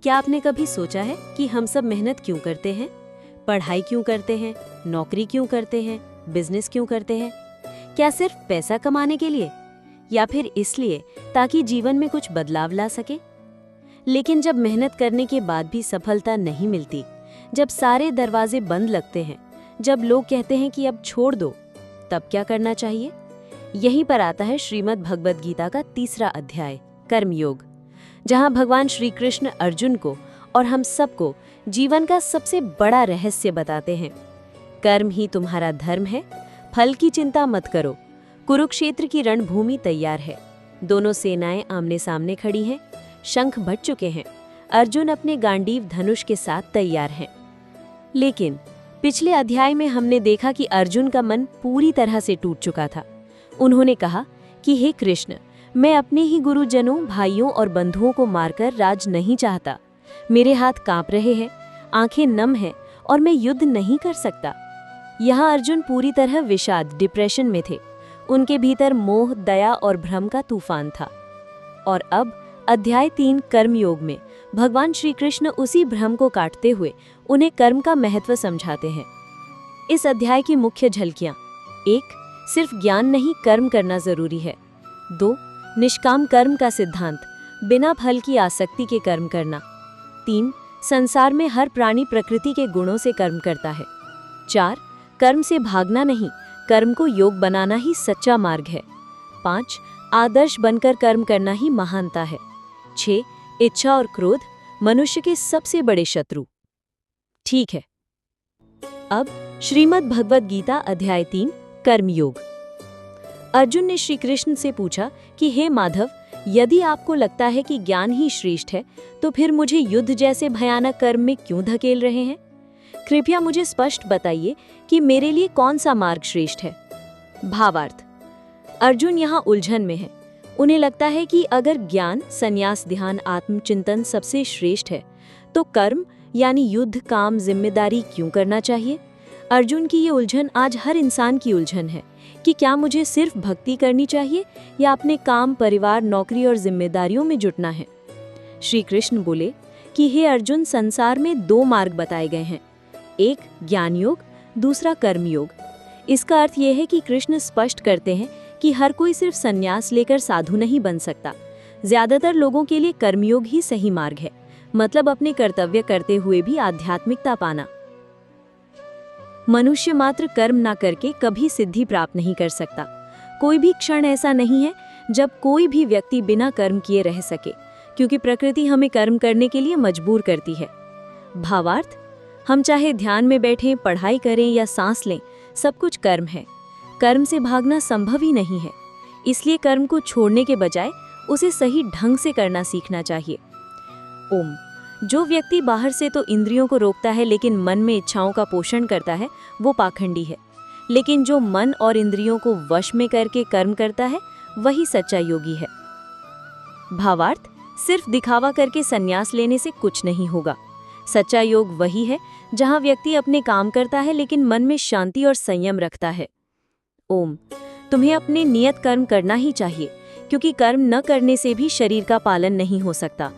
क्या आपने कभी सोचा है कि हम सब मेहनत क्यों करते हैं? पढ़ाई क्यों करते हैं? नौकरी क्यों करते हैं? बिजनेस क्यों करते हैं? क्या सिर्फ पैसा कमाने के लिए, या फिर इसलिए ताकि जीवन में कुछ बदलाव ला सके? लेकिन जब मेहनत करने के बाद भी सफलता नहीं मिलती, जब सारे दरवाजे बंद लगते हैं, जब लोग कहते हैं कि अब छोड़ दो, तब क्या करना चाहिए? यहीं पर आता है श्रीमद् भगवद गीता का 3रा अध्याय, कर्मयोग, जहां भगवान श्री कृष्ण अर्जुन को और हम सबको जीवन का सबसे बड़ा रहस्य बताते हैं। कर्म ही तुम्हारा धर्म है, फल की चिंता मत करो। कुरुक्षेत्र की रणभूमि तैयार है, दोनों सेनाएं आमने सामने खड़ी हैं, शंख बज चुके हैं, अर्जुन अपने गांडीव धनुष के साथ तैयार हैं। लेकिन पिछले अध्याय में हमने देखा कि अर्जुन का मन पूरी तरह से टूट चुका था। उन्होंने कहा कि हे कृष्ण, मैं अपने ही गुरुजनों, भाइयों और बंधुओं को मारकर राज नहीं चाहता। मेरे हाथ कांप रहे हैं, आंखें नम हैं और मैं युद्ध नहीं कर सकता। यहाँ अर्जुन पूरी तरह विषाद, डिप्रेशन में थे। उनके भीतर मोह, दया और भ्रम का तूफान था। और अब अध्याय 3 कर्मयोग में भगवान श्री कृष्ण उसी भ्रम को काटते हुए उन्हें कर्म का महत्व समझाते हैं। इस अध्याय की मुख्य झलकियां: 1. सिर्फ ज्ञान नहीं, कर्म करना जरूरी है। 2. निष्काम कर्म का सिद्धांत, बिना फल की आसक्ति के कर्म करना। 3. संसार में हर प्राणी प्रकृति के गुणों से कर्म करता है। 4. कर्म से भागना नहीं, कर्म को योग बनाना ही सच्चा मार्ग है। 5. आदर्श बनकर कर्म करना ही महानता है। 6. इच्छा और क्रोध मनुष्य के सबसे बड़े शत्रु। ठीक है, अब श्रीमद् भगवद गीता अध्याय 3 कर्मयोग। अर्जुन ने श्री कृष्ण से पूछा कि हे माधव, यदि आपको लगता है कि ज्ञान ही श्रेष्ठ है, तो फिर मुझे युद्ध जैसे भयानक कर्म में क्यों धकेल रहे हैं? कृपया मुझे स्पष्ट बताइए कि मेरे लिए कौन सा मार्ग श्रेष्ठ है। भावार्थ: अर्जुन यहाँ उलझन में है। उन्हें लगता है कि अगर ज्ञान, संन्यास, ध्यान, आत्मचिंतन सबसे श्रेष्ठ है, तो कर्म यानी युद्ध, काम, जिम्मेदारी क्यों करना चाहिए? अर्जुन की ये उलझन आज हर इंसान की उलझन है कि क्या मुझे सिर्फ भक्ति करनी चाहिए या अपने काम, परिवार, नौकरी और जिम्मेदारियों में जुटना है। श्री कृष्ण बोले कि हे अर्जुन, संसार में 2 मार्ग बताए गए हैं, एक ज्ञान योग, दूसरा कर्मयोग। इसका अर्थ यह है कि कृष्ण स्पष्ट करते हैं कि हर कोई सिर्फ संन्यास लेकर साधु नहीं बन सकता। ज्यादातर लोगों के लिए कर्मयोग ही सही मार्ग है, मतलब अपने कर्तव्य करते हुए भी आध्यात्मिकता पाना। मनुष्य मात्र कर्म ना करके कभी सिद्धि प्राप्त नहीं कर सकता। कोई भी क्षण ऐसा नहीं है जब कोई भी व्यक्ति बिना कर्म किए रह सके, क्योंकि प्रकृति हमें कर्म करने के लिए मजबूर करती है। भावार्थ: हम चाहे ध्यान में बैठें, पढ़ाई करें या सांस लें, सब कुछ कर्म है। कर्म से भागना संभव ही नहीं है। इसलिए कर्म को छोड़ने के बजाय उसे सही ढंग से करना सीखना चाहिए। ओम। जो व्यक्ति बाहर से तो इंद्रियों को रोकता है लेकिन मन में इच्छाओं का पोषण करता है, वो पाखंडी है। लेकिन जो मन और इंद्रियों को वश में करके कर्म करता है, वही सच्चा योगी है। भावार्थ: सिर्फ दिखावा करके संन्यास लेने से कुछ नहीं होगा। सच्चा योग वही है जहां व्यक्ति अपने काम करता है लेकिन मन में शांति और संयम रखता है। ओम। तुम्हें अपने नियत कर्म करना ही चाहिए, क्योंकि कर्म न करने से भी शरीर का पालन नहीं हो सकता।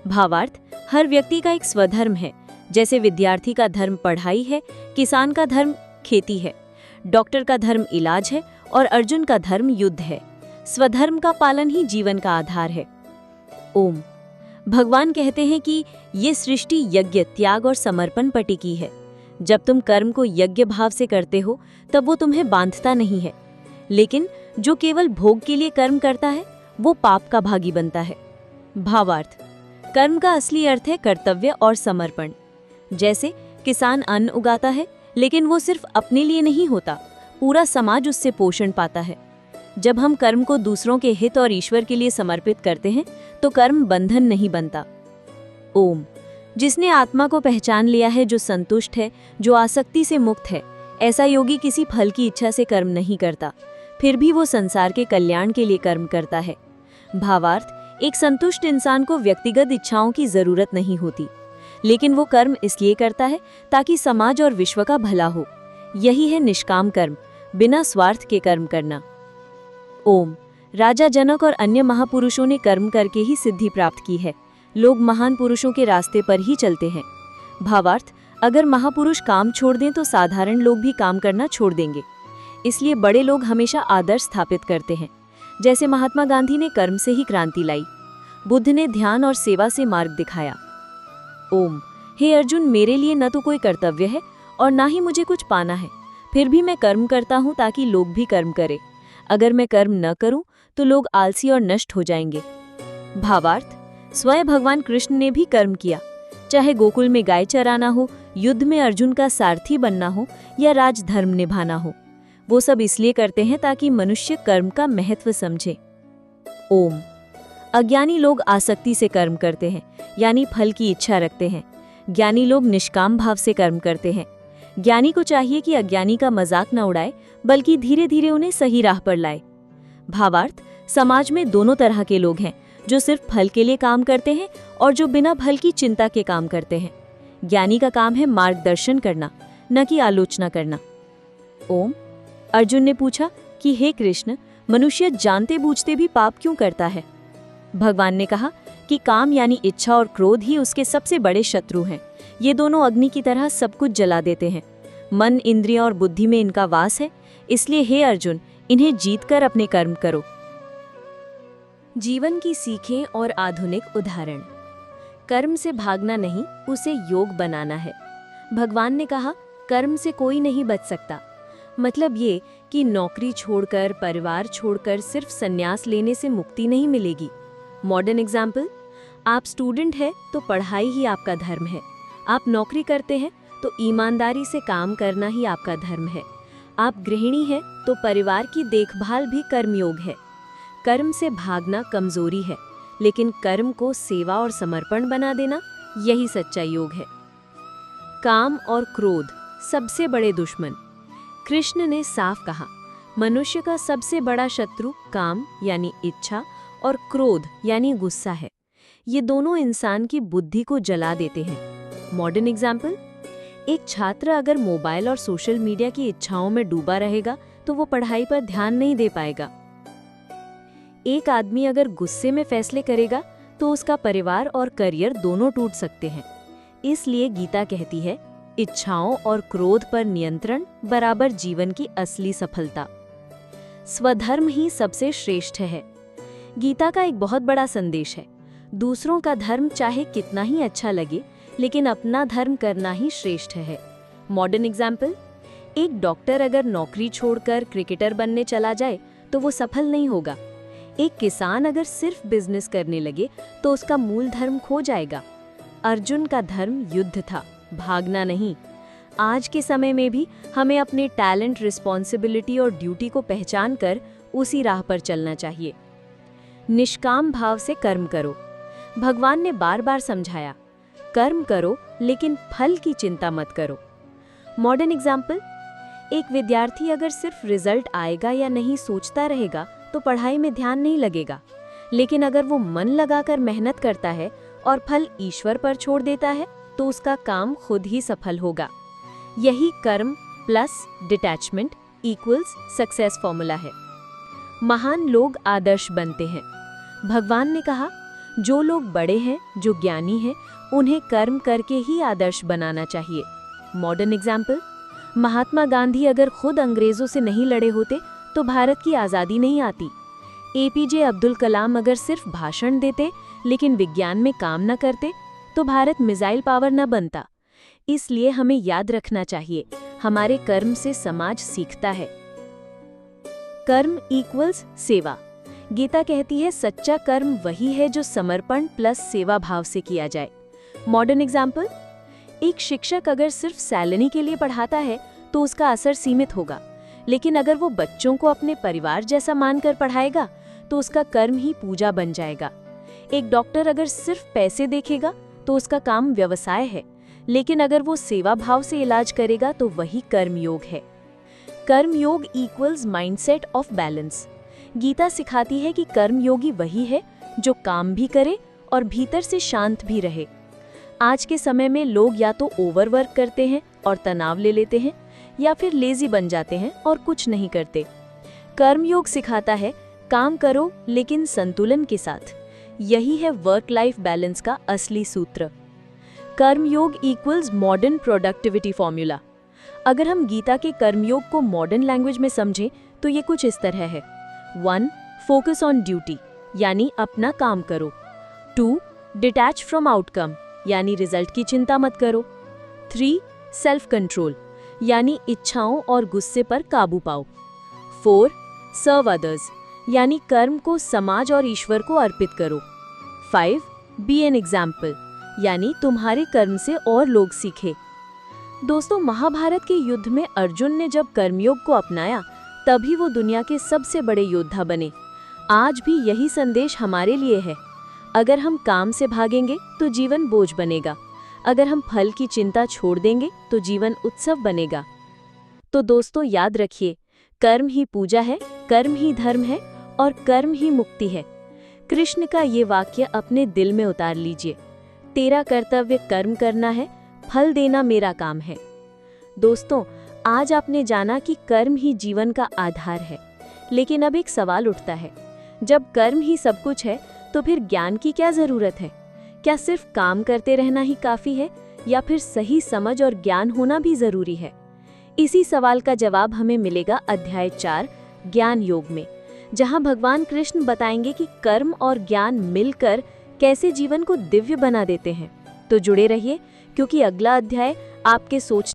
भावार्थ: हर व्यक्ति का एक स्वधर्म है। जैसे विद्यार्थी का धर्म पढ़ाई है, किसान का धर्म खेती है, डॉक्टर का धर्म इलाज है और अर्जुन का धर्म युद्ध है। स्वधर्म का पालन ही जीवन का आधार है। ओम। भगवान कहते हैं कि ये सृष्टि यज्ञ, त्याग और समर्पण पर टिकी है। जब तुम कर्म को यज्ञ भाव से करते हो, तब वो तुम्हें बांधता नहीं है। लेकिन जो केवल भोग के लिए कर्म करता है, वो पाप का भागी बनता है। भावार्थ: कर्म का असली अर्थ है कर्तव्य और समर्पण। जैसे किसान अन्न उगाता है, लेकिन वो सिर्फ अपने लिए नहीं होता, पूरा समाज उससे पोषण पाता है। जब हम कर्म को दूसरों के हित और ईश्वर के लिए समर्पित करते हैं, तो कर्म बंधन नहीं बनता। ओम। जिसने आत्मा को पहचान लिया है, जो संतुष्ट है, जो आसक्ति से मुक्त है, ऐसा योगी किसी फल की इच्छा से कर्म नहीं करता, फिर भी वो संसार के कल्याण के लिए कर्म करता है। भावार्थ: एक संतुष्ट इंसान को व्यक्तिगत इच्छाओं की जरूरत नहीं होती, लेकिन वो कर्म इसलिए करता है ताकि समाज और विश्व का भला हो। यही है निष्काम कर्म, बिना स्वार्थ के कर्म करना। ओम। राजा जनक और अन्य महापुरुषों ने कर्म करके ही सिद्धि प्राप्त की है, लोग महान पुरुषों के रास्ते पर ही चलते हैं। भावार्थ, अगर महापुरुष काम छोड़ दें तो साधारण लोग भी काम करना छोड़ देंगे। इसलिए बड़े लोग हमेशा आदर्श स्थापित करते हैं। जैसे महात्मा गांधी ने कर्म से ही क्रांति लाई, बुद्ध ने ध्यान और सेवा से मार्ग दिखाया। ओम। हे अर्जुन, मेरे लिए न तो कोई कर्तव्य है और ना ही मुझे कुछ पाना है, फिर भी मैं कर्म करता हूँ ताकि लोग भी कर्म करें। अगर मैं कर्म न करूं तो लोग आलसी और नष्ट हो जाएंगे। भावार्थ, स्वयं भगवान कृष्ण ने भी कर्म किया, चाहे गोकुल में गाय चराना हो, युद्ध में अर्जुन का सारथी बनना हो या राजधर्म निभाना हो। वो सब इसलिए करते हैं ताकि मनुष्य कर्म का महत्व समझे। ओम। अज्ञानी लोग आसक्ति से कर्म करते हैं, यानी फल की इच्छा रखते हैं। ज्ञानी लोग निष्काम भाव से कर्म करते हैं। ज्ञानी को चाहिए कि अज्ञानी का मजाक न उड़ाए, बल्कि धीरे धीरे उन्हें सही राह पर लाए। भावार्थ, समाज में दोनों तरह के लोग हैं, जो सिर्फ फल के लिए काम करते हैं और जो बिना फल की चिंता के काम करते हैं। ज्ञानी का काम है मार्गदर्शन करना, न कि आलोचना करना। ओम। अर्जुन ने पूछा कि हे कृष्ण, मनुष्य जानते बूझते भी पाप क्यों करता है? भगवान ने कहा कि काम यानी इच्छा और क्रोध ही उसके सबसे बड़े शत्रु हैं। ये दोनों अग्नि की तरह सब कुछ जला देते हैं। मन, इंद्रिय और बुद्धि में इनका वास है, इसलिए हे अर्जुन, इन्हें जीतकर अपने कर्म करो। जीवन की सीखें और आधुनिक उदाहरण। कर्म से भागना नहीं, उसे योग बनाना है। भगवान ने कहा, कर्म से कोई नहीं बच सकता। मतलब ये कि नौकरी छोड़कर, परिवार छोड़कर सिर्फ संन्यास लेने से मुक्ति नहीं मिलेगी। मॉडर्न एग्जाम्पल, आप स्टूडेंट हैं तो पढ़ाई ही आपका धर्म है। आप नौकरी करते हैं तो ईमानदारी से काम करना ही आपका धर्म है। आप गृहिणी हैं तो परिवार की देखभाल भी कर्मयोग है। कर्म से भागना कमजोरी है, लेकिन कर्म को सेवा और समर्पण बना देना, यही सच्चा योग है। काम और क्रोध सबसे बड़े दुश्मन। कृष्ण ने साफ कहा, मनुष्य का सबसे बड़ा शत्रु काम यानी इच्छा और क्रोध यानी गुस्सा है। ये दोनों इंसान की बुद्धि को जला देते हैं। मॉडर्न एग्जाम्पल, एक छात्र अगर मोबाइल और सोशल मीडिया की इच्छाओं में डूबा रहेगा तो वो पढ़ाई पर ध्यान नहीं दे पाएगा। एक आदमी अगर गुस्से में फैसले करेगा तो उसका परिवार और करियर दोनों टूट सकते हैं। इसलिए गीता कहती है, इच्छाओं और क्रोध पर नियंत्रण बराबर जीवन की असली सफलता। स्वधर्म ही सबसे श्रेष्ठ है। गीता का एक बहुत बड़ा संदेश है, दूसरों का धर्म चाहे कितना ही अच्छा लगे, लेकिन अपना धर्म करना ही श्रेष्ठ है। मॉडर्न एग्जाम्पल, एक डॉक्टर अगर नौकरी छोड़कर क्रिकेटर बनने चला जाए तो वो सफल नहीं होगा। एक किसान अगर सिर्फ बिजनेस करने लगे तो उसका मूल धर्म खो जाएगा। अर्जुन का धर्म युद्ध था, भागना नहीं। आज के समय में भी हमें अपने टैलेंट, रिस्पॉन्सिबिलिटी और ड्यूटी को पहचान कर उसी राह पर चलना चाहिए। निष्काम भाव से कर्म करो। भगवान ने बार बार समझाया, कर्म करो लेकिन फल की चिंता मत करो। मॉडर्न एग्जाम्पल, एक विद्यार्थी अगर सिर्फ रिजल्ट आएगा या नहीं सोचता रहेगा तो पढ़ाई में ध्यान नहीं लगेगा। लेकिन अगर वो मन लगाकर मेहनत करता है और फल ईश्वर पर छोड़ देता है तो उसका काम खुद ही सफल होगा। यही कर्म plus detachment equals success formula है। महान लोग आदर्श बनते हैं। भगवान ने कहा, जो लोग बड़े हैं, जो ज्ञानी हैं, उन्हें कर्म करके ही आदर्श बनाना चाहिए। मॉडर्न एग्जाम्पल, महात्मा गांधी अगर खुद अंग्रेजों से नहीं लड़े होते तो भारत की आज़ादी नहीं आती। एपीजे अब्दुल कलाम अगर सिर्फ भाषण देते लेकिन विज्ञान में काम न करते तो भारत मिसाइल पावर न बनता। इसलिए हमें याद रखना चाहिए, हमारे कर्म से समाज सीखता है। कर्म इक्वल्स सेवा। गीता कहती है, सच्चा कर्म वही है जो समर्पण प्लस सेवा भाव से किया जाए। मॉडर्न एग्जाम्पल, एक शिक्षक अगर सिर्फ सैलरी के लिए पढ़ाता है तो उसका असर सीमित होगा, लेकिन अगर वो बच्चों को अपने परिवार जैसा मानकर पढ़ाएगा तो उसका कर्म ही पूजा बन जाएगा। एक डॉक्टर अगर सिर्फ पैसे देखेगा तो उसका काम व्यवसाय है, लेकिन अगर वो सेवा भाव से इलाज करेगा तो वही कर्मयोग है। कर्मयोग equals mindset of balance. Gita सिखाती है कि कर्मयोगी वही है जो काम भी करे और भीतर से शांत भी रहे। आज के समय में लोग या तो ओवरवर्क करते हैं और तनाव ले लेते हैं, या फिर लेजी बन जाते हैं और कुछ नहीं करते। कर्मयोग सिखाता है, काम करो लेकिन संतुलन के साथ। यही है वर्क लाइफ बैलेंस का असली सूत्र। कर्मयोग इक्वल्स मॉडर्न प्रोडक्टिविटी फॉर्मूला। अगर हम गीता के कर्मयोग को मॉडर्न लैंग्वेज में समझें तो ये कुछ इस तरह है। 1. फोकस ऑन ड्यूटी, यानी अपना काम करो। 2. डिटैच फ्रॉम आउटकम, यानी रिजल्ट की चिंता मत करो। 3. सेल्फ कंट्रोल, यानी इच्छाओं और गुस्से पर काबू पाओ। 4. सर्व अदर्स, यानी कर्म को समाज और ईश्वर को अर्पित करो। 5. बी एन एग्जाम्पल, यानी तुम्हारे कर्म से और लोग सीखे। दोस्तों, महाभारत के युद्ध में अर्जुन ने जब कर्मयोग को अपनाया तभी वो दुनिया के सबसे बड़े योद्धा बने। आज भी यही संदेश हमारे लिए है। अगर हम काम से भागेंगे तो जीवन बोझ बनेगा, अगर हम फल की चिंता छोड़ देंगे तो जीवन उत्सव बनेगा। तो दोस्तों, याद रखिए, कर्म ही पूजा है, कर्म ही धर्म है और कर्म ही मुक्ति है। कृष्ण का ये वाक्य अपने दिल में उतार लीजिए। तेरा कर्तव्य कर्म करना है, फल देना मेरा काम है। दोस्तों, आज आपने जाना कि कर्म ही जीवन का आधार है, लेकिन अब एक सवाल उठता है, जब कर्म ही सब कुछ है तो फिर ज्ञान की क्या जरूरत है? क्या सिर्फ काम करते रहना ही काफी है या फिर सही समझ और ज्ञान होना भी जरूरी है? इसी सवाल का जवाब हमें मिलेगा अध्याय 4 ज्ञान योग में, जहां भगवान कृष्ण बताएंगे कि कर्म और ज्ञान मिलकर कैसे जीवन को दिव्य बना देते हैं। तो जुड़े रहिए, क्योंकि अगला अध्याय आपके सोचने